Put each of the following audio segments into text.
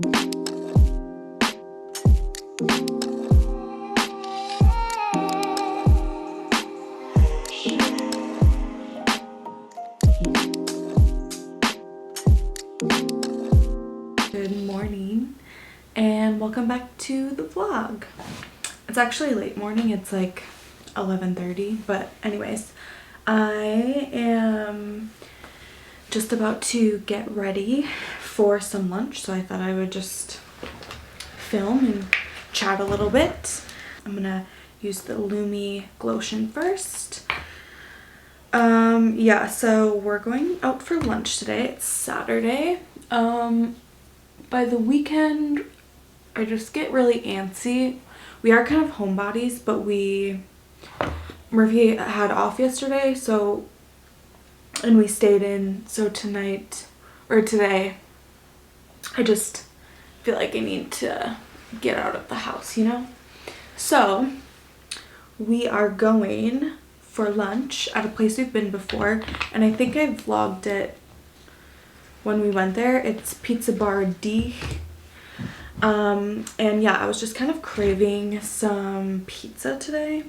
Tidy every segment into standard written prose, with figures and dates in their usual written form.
Good morning and welcome back to the vlog. It's actually late morning, it's like 11:30, but anyways, I am just about to get ready for some lunch, so I thought I would just film and chat a little bit. I'm gonna use the Lumi Glotion first. Yeah, so we're going out for lunch today. It's Saturday. By the weekend, I just get really antsy. We are kind of homebodies, but Murphy had off yesterday, and we stayed in, so today, I just feel like I need to get out of the house, you know? So, we are going for lunch at a place we've been before, and I think I vlogged it when we went there. It's Pizza Bar D. And yeah, I was just kind of craving some pizza today,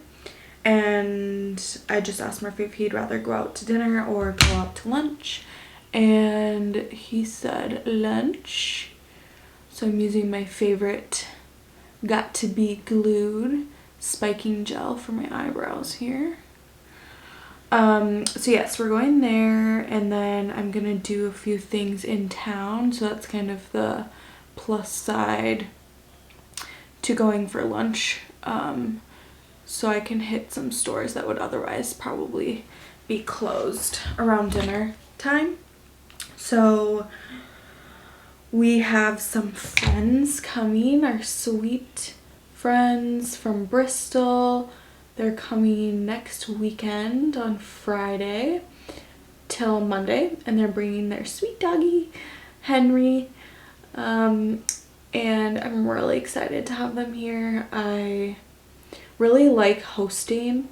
and I just asked Murphy if he'd rather go out to dinner or go out to lunch, and he said lunch. So I'm using my favorite Got to Be Glued spiking gel for my eyebrows here. So yes, we're going there, and then I'm gonna do a few things in town, so that's kind of the plus side to going for lunch, so I can hit some stores that would otherwise probably be closed around dinner time. So we have some friends coming, our sweet friends from Bristol. They're coming next weekend on Friday till Monday, and they're bringing their sweet doggy, Henry, and I'm really excited to have them here. I really like hosting.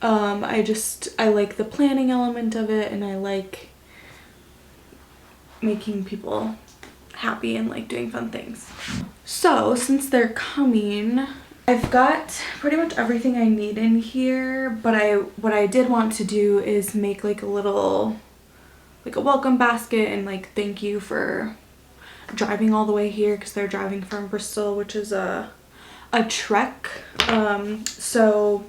I like the planning element of it, and I like making people happy and like doing fun things. So since they're coming, I've got pretty much everything I need in here, but what I did want to do is make like a welcome basket and like thank you for driving all the way here, because they're driving from Bristol, which is a trek. So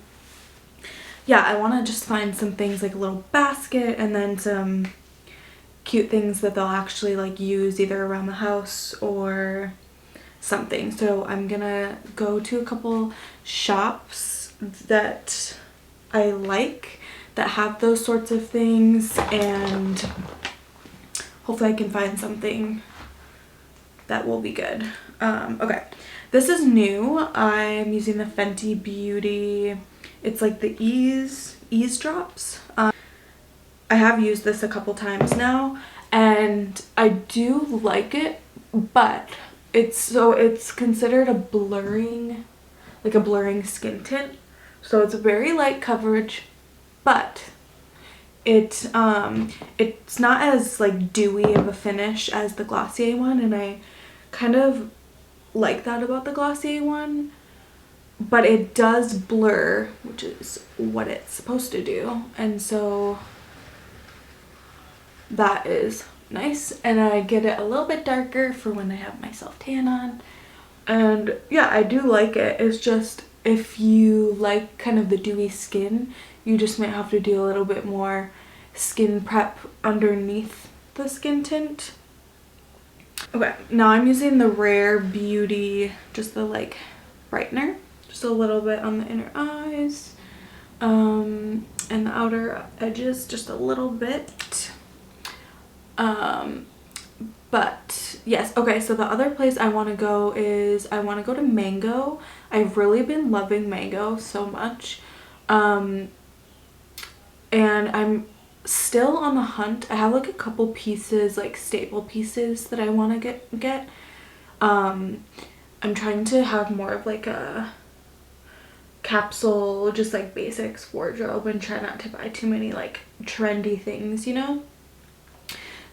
yeah, I want to just find some things like a little basket and then some cute things that they'll actually like use either around the house or something. So I'm gonna go to a couple shops that I like that have those sorts of things, and hopefully I can find something that will be good. Okay, this is new. I'm using the Fenty Beauty, it's like the ease drops. I have used this a couple times now and I do like it, but it's considered a blurring skin tint, so it's a very light coverage, but it's not as like dewy of a finish as the Glossier one, and I kind of like that about the Glossier one, but it does blur, which is what it's supposed to do, and so that is nice, and I get it a little bit darker for when I have my self tan on. And yeah, I do like it. It's just if you like kind of the dewy skin, you just might have to do a little bit more skin prep underneath the skin tint. Okay, now I'm using the Rare Beauty, just the like brightener, just a little bit on the inner eyes, and the outer edges just a little bit. But yes, okay, so the other place I want to go is I want to go to Mango. I've really been loving Mango so much, and I'm still on the hunt. I have like a couple pieces, like staple pieces that I want to get. I'm trying to have more of like a capsule, just like basics wardrobe, and try not to buy too many like trendy things, you know?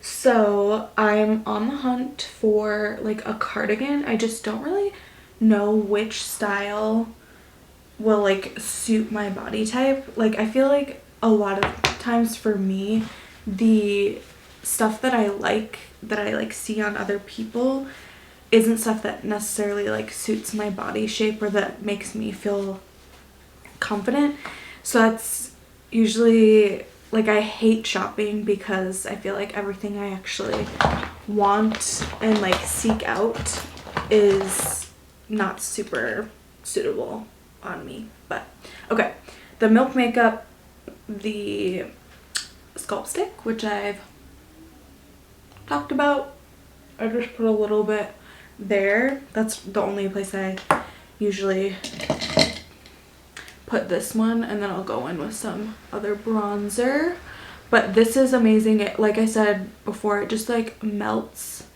So I'm on the hunt for like a cardigan. I just don't really know which style will like suit my body type. Like I feel like a lot of times for me, the stuff that I like see on other people isn't stuff that necessarily like suits my body shape or that makes me feel confident. So that's usually like, I hate shopping because I feel like everything I actually want and like seek out is not super suitable on me. But okay, the Milk Makeup, the Sculpt Stick, which I've talked about, I just put a little bit there. That's the only place I usually put this one, and then I'll go in with some other bronzer. But this is amazing. It, like I said before, it just like melts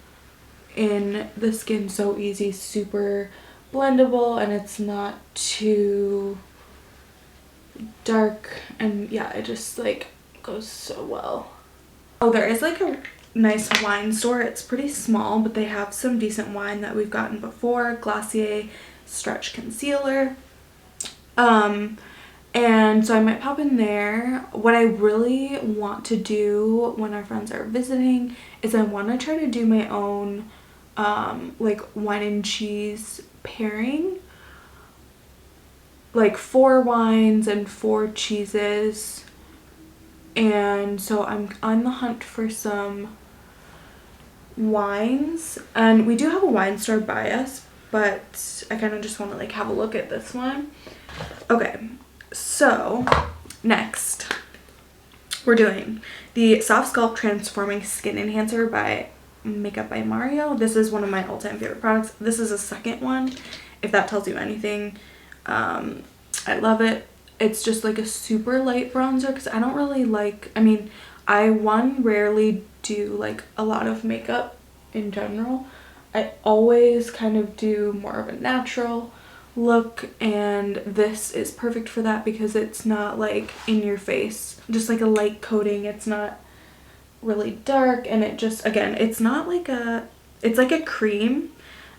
in the skin so easy, super blendable, and it's not too dark, and yeah, it just like goes so well. Oh, there is like a nice wine store. It's pretty small, but they have some decent wine that we've gotten before. Glacier Stretch Concealer. And so I might pop in there. What I really want to do when our friends are visiting is I want to try to do my own like wine and cheese pairing, like 4 wines and 4 cheeses. And so I'm on the hunt for some wines, and we do have a wine store by us, but I kind of just want to like have a look at this one. Okay, so next we're doing the Soft Sculpt Transforming Skin Enhancer by Makeup by Mario. This is one of my all-time favorite products. This is a second one, if that tells you anything. I love it. It's just like a super light bronzer because I don't really like, I mean, I rarely do like a lot of makeup in general. I always kind of do more of a natural look, and this is perfect for that because it's not like in your face, just like a light coating. It's not really dark, and it just, again, it's not like a, it's like a cream,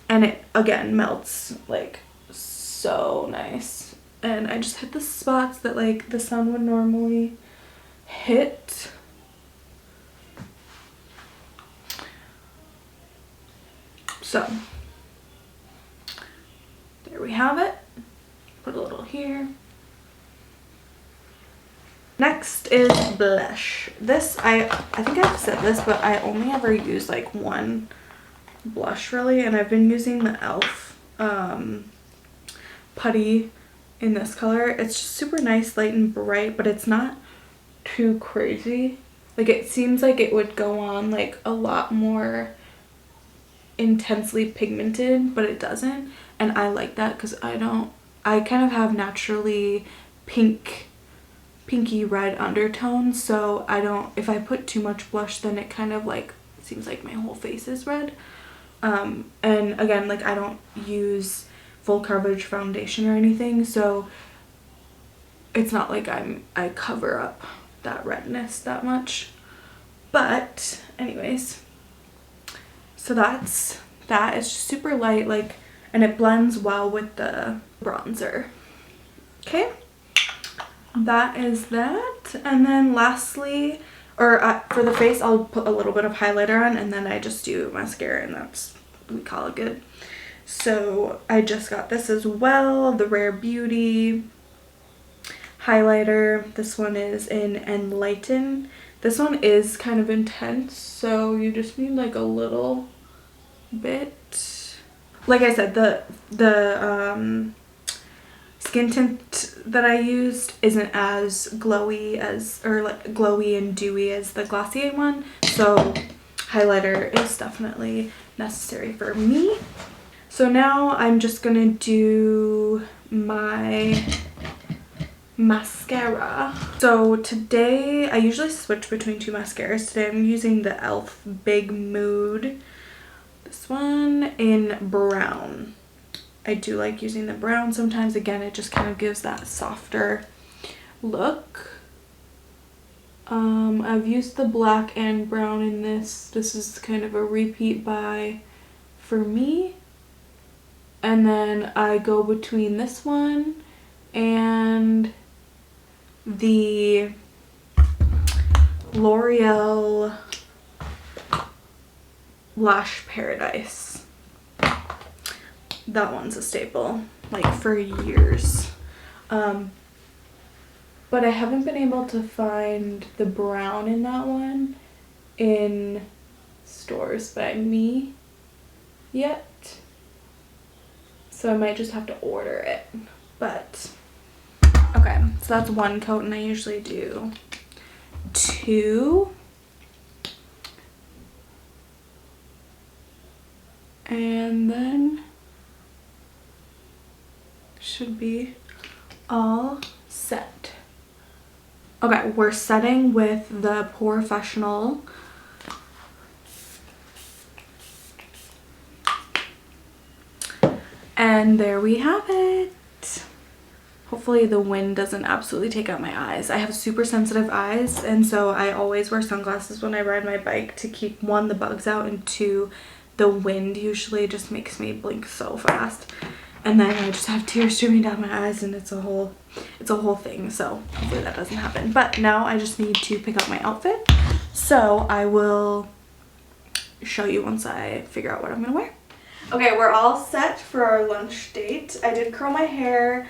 and it again melts like so nice. And I just hit the spots that like the sun would normally hit. So there we have it. Put a little here. Next is blush. This, I think I've said this, but I only ever use like one blush really, and I've been using the e.l.f. Putty in this color. It's just super nice, light and bright, but it's not too crazy. Like, it seems like it would go on like a lot more intensely pigmented, but it doesn't, and I like that because I kind of have naturally pinky red undertones, so I don't, if I put too much blush, then it kind of like seems like my whole face is red. And again, like, I don't use full coverage foundation or anything, so it's not like I cover up that redness that much. But anyways, so that's that. It's just super light, like, and it blends well with the bronzer. Okay, that is that. And then lastly, or for the face, I'll put a little bit of highlighter on, and then I just do mascara, and that's, we call it good. So I just got this as well, the Rare Beauty highlighter. This one is in Enlighten. This one is kind of intense, so you just need like a little bit. Like I said, the skin tint that I used isn't as glowy as, or like glowy and dewy as the Glossier one, so highlighter is definitely necessary for me. So now I'm just gonna do my mascara. So today, I usually switch between 2 mascaras. Today I'm using the e.l.f. Big Mood. This one in brown. I do like using the brown sometimes. Again, it just kind of gives that softer look. I've used the black and brown in this. This is kind of a repeat buy for me. And then I go between this one and the L'Oreal Lash Paradise. That one's a staple, like for years. But I haven't been able to find the brown in that one in stores by me yet. So I might just have to order it. But, okay, so that's one coat, and I usually do 2. And then should be all set. Okay, we're setting with the Professional. And there we have it. Hopefully the wind doesn't absolutely take out my eyes. I have super sensitive eyes, and so I always wear sunglasses when I ride my bike to keep, 1, the bugs out, and 2, the wind usually just makes me blink so fast. And then I just have tears streaming down my eyes, and it's a whole thing. So hopefully that doesn't happen. But now I just need to pick out my outfit. So I will show you once I figure out what I'm gonna wear. Okay, we're all set for our lunch date. I did curl my hair,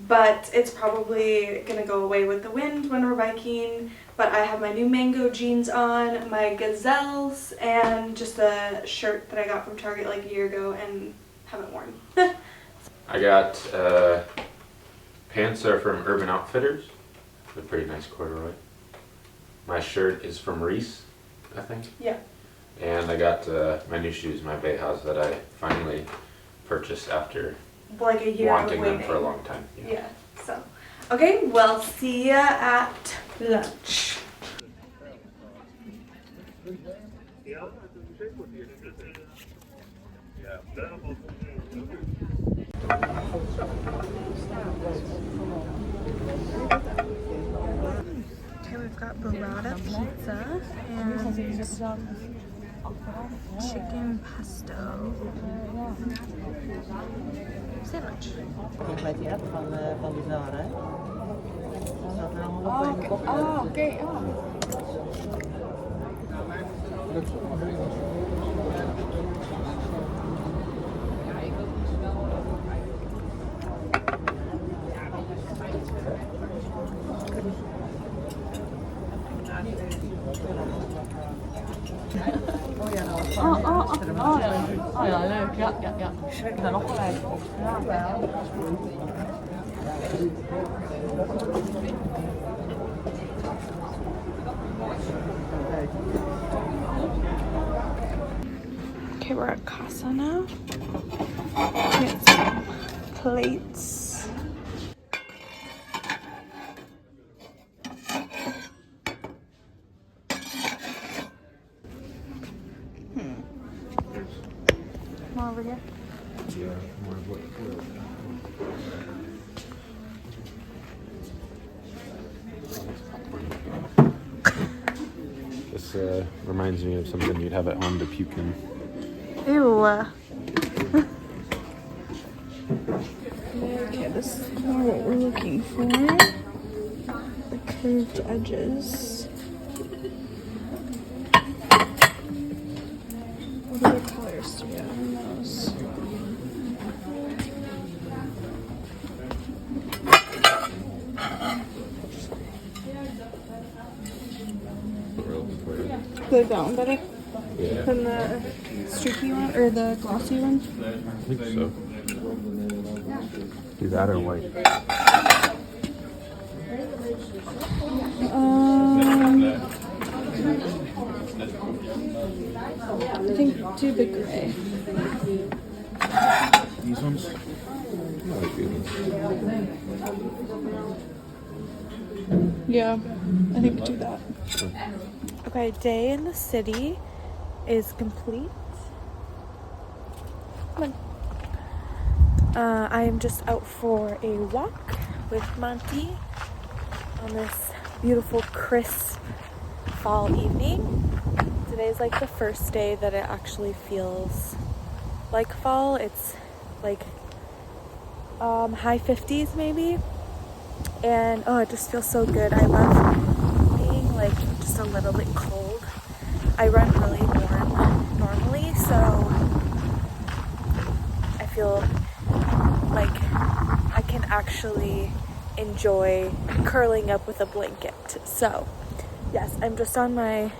but it's probably gonna go away with the wind when we're biking. But I have my new mango jeans on, my gazelles, and just a shirt that I got from Target like a year ago and haven't worn. I got pants are from Urban Outfitters. They're pretty nice corduroy. My shirt is from Reese, I think. Yeah. And I got my new shoes, my Behas, that I finally purchased after like a year wanting waiting. them for a long time. Yeah. So, okay, well, see ya at lunch. Okay, we've got burrata pizza and chicken pesto sandwich. Oké. Ja, leuk. Ja. Ik ben nog gelijk. Ja, wel. Okay, we're at Casa now. Get some plates. Come over here. Yeah, more of what. This reminds me of something you'd have at home to puke in. Ew. Okay, this is more what we're looking for. The curved edges. What other colors do we have in those? Like that one better Yeah, than the streaky one or the glossy one? I think so. Do that or white? I think do the gray. These ones? I like these ones. Yeah, I think do that. Sure. Okay, day in the city is complete. Come on. I am just out for a walk with Monty on this beautiful, crisp fall evening. Today's like the first day that it actually feels like fall. It's like high 50s maybe, and oh, it just feels so good. I love being like just a little bit cold. I run really warm normally, so I feel like I can actually enjoy curling up with a blanket. So yes, I'm just on my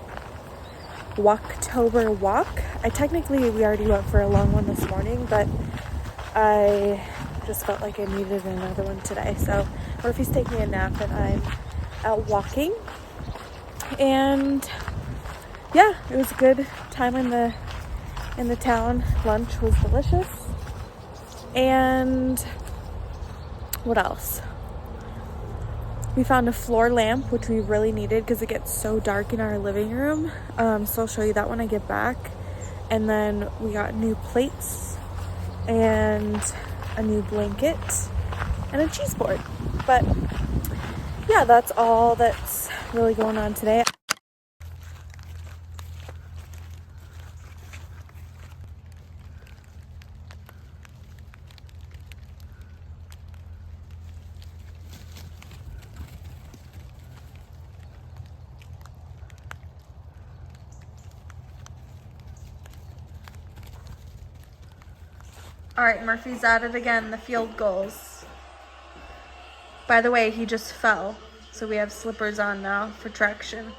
Walktober walk. We already went for a long one this morning, but I just felt like I needed another one today. So Murphy's taking a nap and I'm out walking. And yeah, it was a good time in the town. Lunch was delicious. And what else? We found a floor lamp, which we really needed because it gets so dark in our living room. So I'll show you that when I get back. And then we got new plates and a new blanket and a cheese board. But yeah, that's all that's really going on today. All right, Murphy's at it again, the field goals. By the way, he just fell, so we have slippers on now for traction.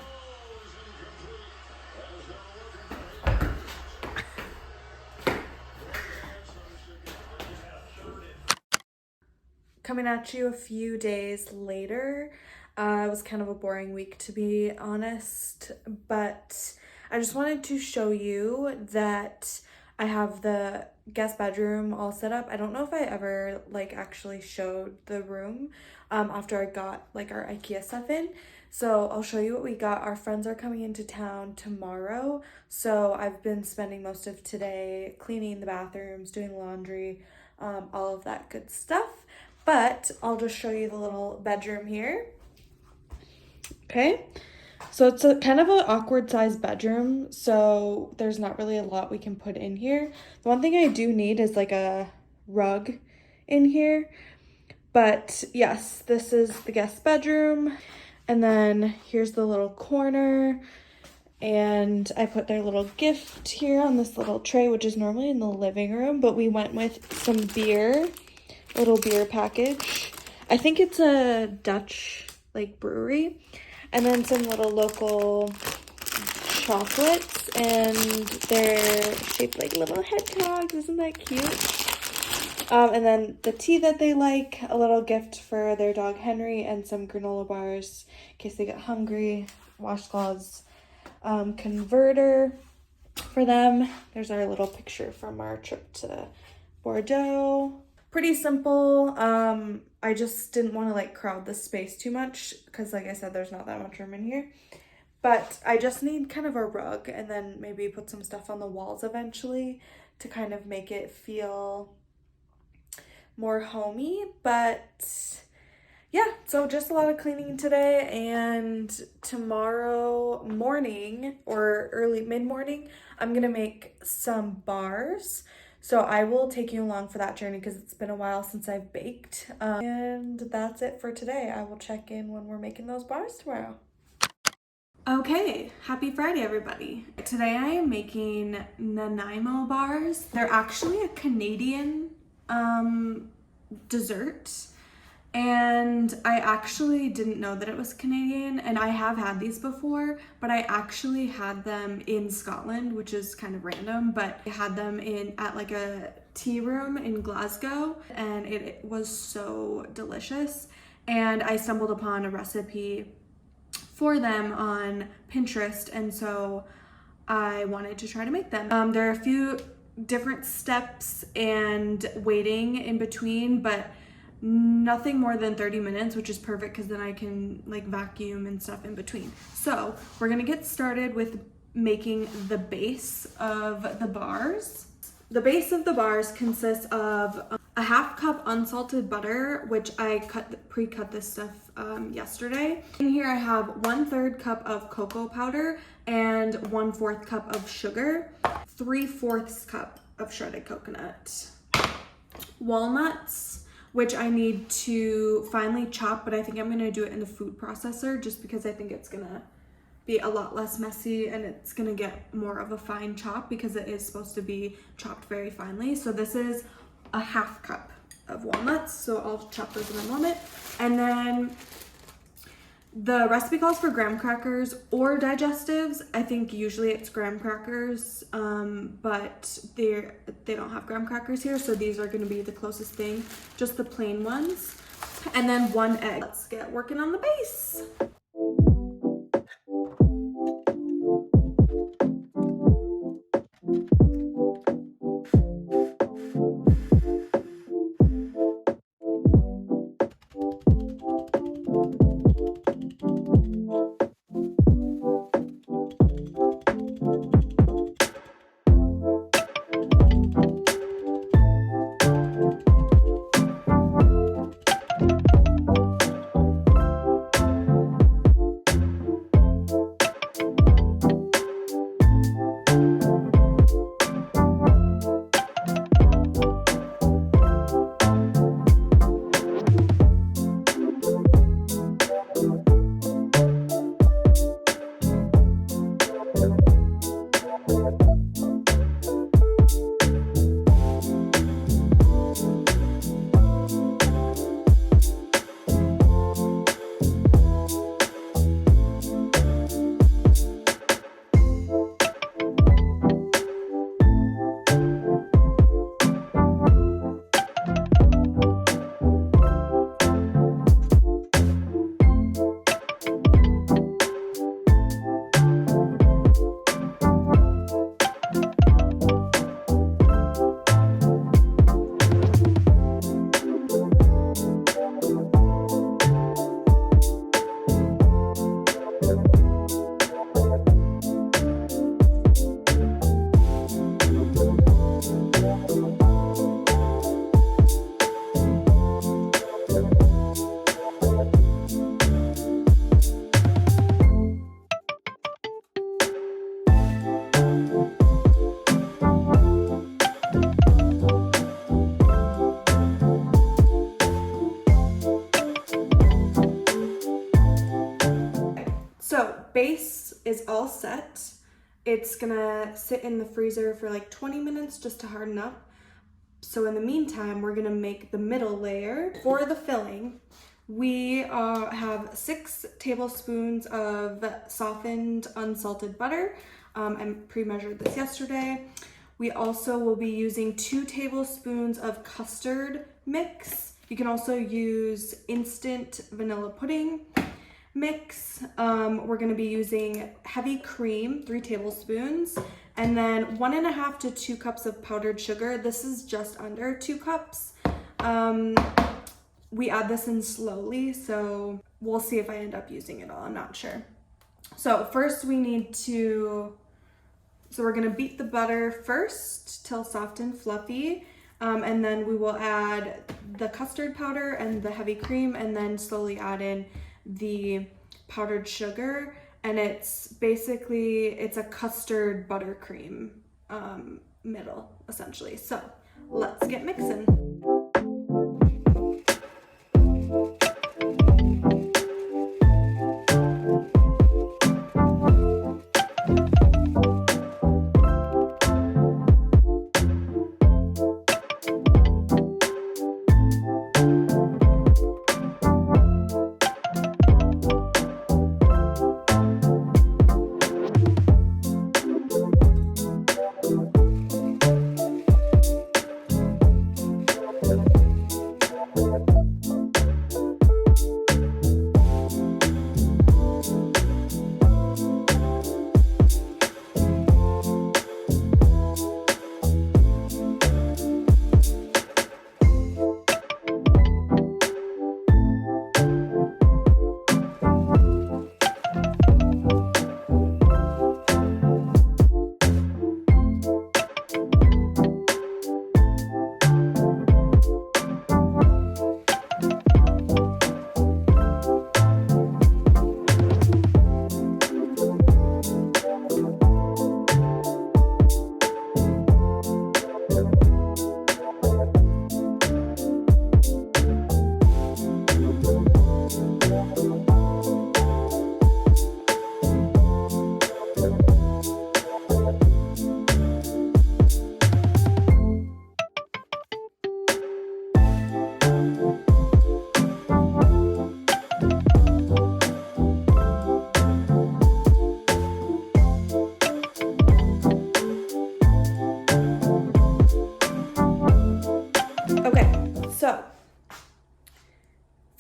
Coming at you a few days later. It was kind of a boring week, to be honest, but I just wanted to show you that I have the guest bedroom all set up. I don't know if I ever like actually showed the room after I got like our IKEA stuff in. So I'll show you what we got. Our friends are coming into town tomorrow. So I've been spending most of today cleaning the bathrooms, doing laundry, all of that good stuff. But I'll just show you the little bedroom here. Okay. So it's a kind of an awkward sized bedroom, so there's not really a lot we can put in here. The one thing I do need is like a rug in here. But yes, this is the guest bedroom. And then here's the little corner. And I put their little gift here on this little tray, which is normally in the living room, but we went with some beer, a little beer package. I think it's a Dutch like brewery. And then some little local chocolates, and they're shaped like little hedgehogs. Isn't that cute? And then the tea that they like, a little gift for their dog Henry, and some granola bars in case they get hungry, washcloths, converter for them. There's our little picture from our trip to Bordeaux. Pretty simple. I just didn't want to like crowd the space too much because like I said, there's not that much room in here. But I just need kind of a rug and then maybe put some stuff on the walls eventually to kind of make it feel more homey. But yeah, so just a lot of cleaning today, and tomorrow morning or early mid-morning, I'm gonna make some bars. So I will take you along for that journey because it's been a while since I've baked. And that's it for today. I will check in when we're making those bars tomorrow. Okay, happy Friday, everybody. Today I am making Nanaimo bars. They're actually a Canadian dessert. And I actually didn't know that it was Canadian, and I have had these before, but I actually had them in Scotland, which is kind of random, but I had them at like a tea room in Glasgow, and it was so delicious. And I stumbled upon a recipe for them on Pinterest, and so I wanted to try to make them. There are a few different steps and waiting in between, but nothing more than 30 minutes, which is perfect because then I can like vacuum and stuff in between. So we're gonna get started with making the base of the bars. the base of the bars consists of a half cup unsalted butter, which I pre-cut this stuff yesterday. In here I have 1/3 cup of cocoa powder and 1/4 cup of sugar, 3/4 cup of shredded coconut, walnuts, which I need to finely chop, but I think I'm gonna do it in the food processor just because I think it's gonna be a lot less messy and it's gonna get more of a fine chop because it is supposed to be chopped very finely. So this is a half cup of walnuts, so I'll chop those in a moment. And then the recipe calls for graham crackers or digestives. I think usually it's graham crackers, but they don't have graham crackers here, so these are gonna be the closest thing, just the plain ones. And then 1 egg. Let's get working on the base. Base is all set. It's gonna sit in the freezer for like 20 minutes just to harden up. So in the meantime, we're gonna make the middle layer. For the filling, we have 6 tablespoons of softened unsalted butter. I pre-measured this yesterday. We also will be using 2 tablespoons of custard mix. You can also use instant vanilla pudding mix. We're gonna be using heavy cream, 3 tablespoons, and then 1.5 to 2 cups of powdered sugar. This is just under 2 cups. We add this in slowly, so we'll see if I end up using it all, I'm not sure. So first we need to, so we're gonna beat the butter first till soft and fluffy, and then we will add the custard powder and the heavy cream, and then slowly add in the powdered sugar. And it's basically, it's a custard buttercream middle essentially. So let's get mixing.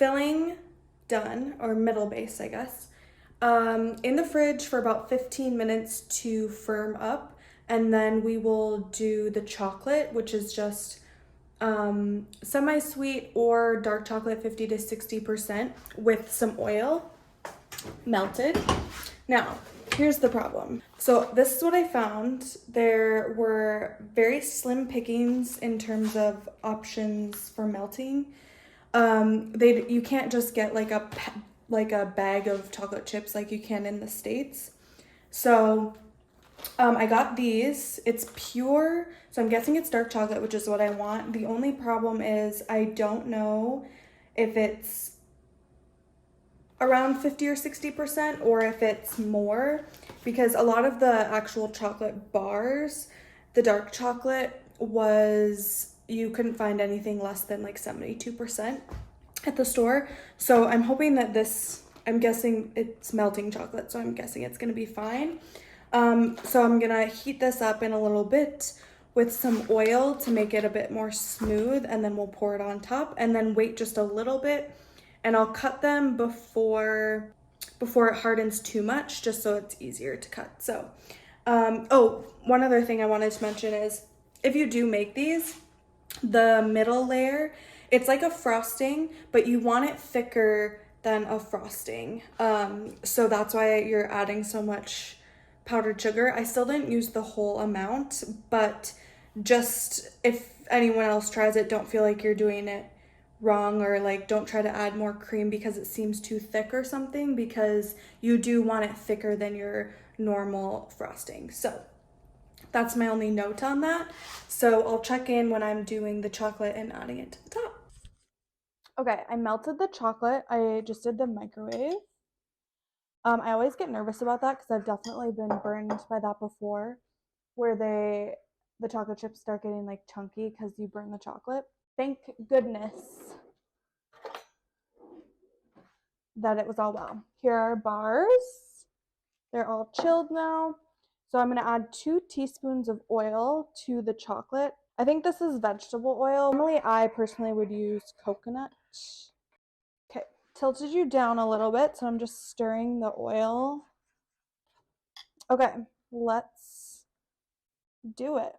filling done, or middle base, I guess. In the fridge for about 15 minutes to firm up, and then we will do the chocolate, which is just semi-sweet or dark chocolate 50 to 60% with some oil melted. Now, here's the problem. So this is what I found. There were very slim pickings in terms of options for melting. You can't just get like a bag of chocolate chips like you can in the States. So I got these. It's pure, so I'm guessing it's dark chocolate, which is what I want. The only problem is I don't know if it's around 50 or 60% or if it's more, because a lot of the actual chocolate bars, the dark chocolate you couldn't find anything less than like 72% at the store. So I'm hoping that I'm guessing it's melting chocolate, so I'm guessing it's gonna be fine. So I'm gonna heat this up in a little bit with some oil to make it a bit more smooth, and then we'll pour it on top and then wait just a little bit, and I'll cut them before it hardens too much, just so it's easier to cut. So, one other thing I wanted to mention is if you do make these, the middle layer, it's like a frosting, but you want it thicker than a frosting. So that's why you're adding so much powdered sugar. I still didn't use the whole amount, but just if anyone else tries it, don't feel like you're doing it wrong, or like don't try to add more cream because it seems too thick or something, because you do want it thicker than your normal frosting. So that's my only note on that. So I'll check in when I'm doing the chocolate and adding it to the top. Okay, I melted the chocolate. I just did the microwave. I always get nervous about that because I've definitely been burned by that before, where the chocolate chips start getting like chunky because you burn the chocolate. Thank goodness that it was all well. Here are bars. They're all chilled now. So I'm gonna add 2 teaspoons of oil to the chocolate. I think this is vegetable oil. Normally I personally would use coconut. Okay, tilted you down a little bit, so I'm just stirring the oil. Okay, let's do it.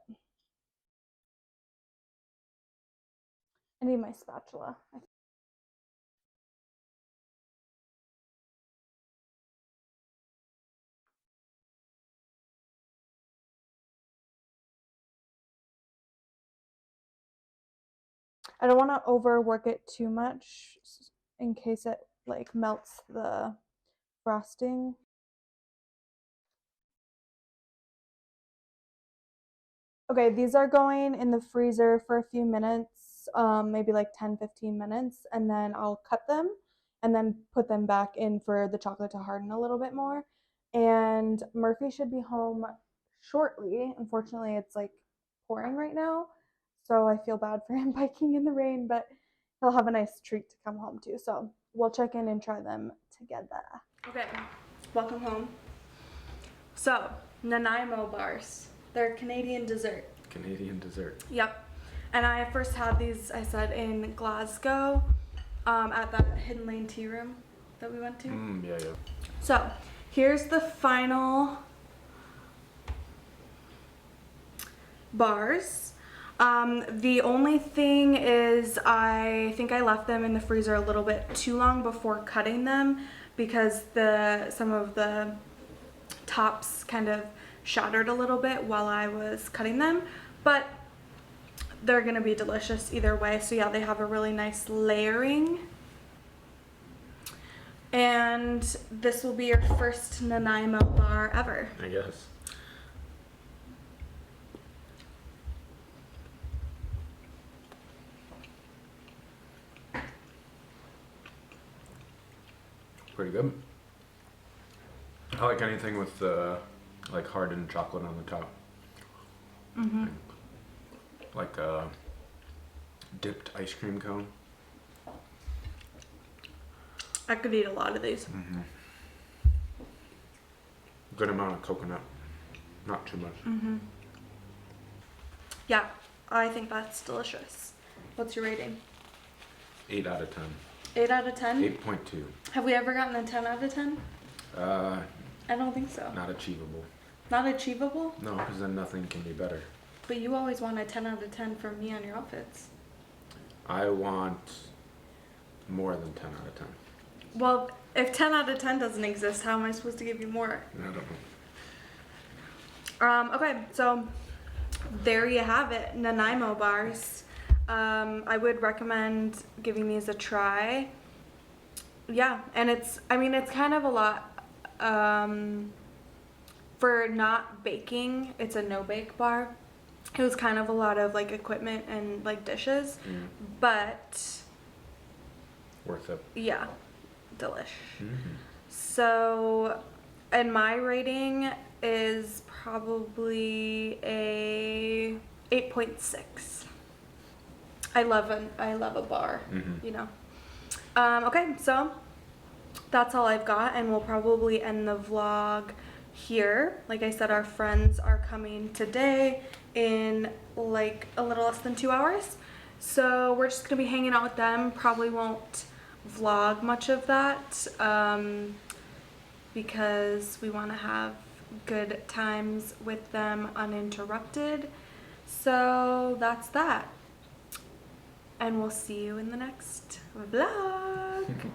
I need my spatula. I don't want to overwork it too much in case it like melts the frosting. Okay, these are going in the freezer for a few minutes, maybe like 10-15 minutes, and then I'll cut them and then put them back in for the chocolate to harden a little bit more. And Murphy should be home shortly. Unfortunately, it's like pouring right now, so I feel bad for him biking in the rain, but he'll have a nice treat to come home to. So we'll check in and try them together. Okay, welcome home. So, Nanaimo Bars. They're Canadian dessert. Canadian dessert. Yep. And I first had these, I said, in Glasgow, at that Hidden Lane tea room that we went to. Yeah. So, here's the final bars. The only thing is I think I left them in the freezer a little bit too long before cutting them, because some of the tops kind of shattered a little bit while I was cutting them, but they're gonna be delicious either way. So yeah, they have a really nice layering. And this will be your first Nanaimo bar ever. I guess. Pretty good. I like anything with like hardened chocolate on the top. Like a dipped ice cream cone. I could eat a lot of these. Good amount of coconut, not too much. Yeah, I think that's delicious. What's your rating? 8 out of 10. 8 out of 10? 8.2. Have we ever gotten a 10 out of 10? Uh, I don't think so. not achievable. Not achievable? No, because then nothing can be better. But you always want a 10 out of 10 from me on your outfits. I want more than 10 out of 10. Well, if 10 out of 10 doesn't exist, how am I supposed to give you more? I don't know. Okay, so there you have it, Nanaimo bars. I would recommend giving these a try. Yeah, and it's kind of a lot. For not baking, it's a no-bake bar. It was kind of a lot of like equipment and like dishes, but Worth it. yeah, delish. So, and my rating is probably a 8.6. I love a bar, you know. Okay, so that's all I've got, and we'll probably end the vlog here. Like I said, our friends are coming today in like a little less than 2 hours. So we're just gonna be hanging out with them. Probably won't vlog much of that because we want to have good times with them uninterrupted. So that's that. And we'll see you in the next vlog.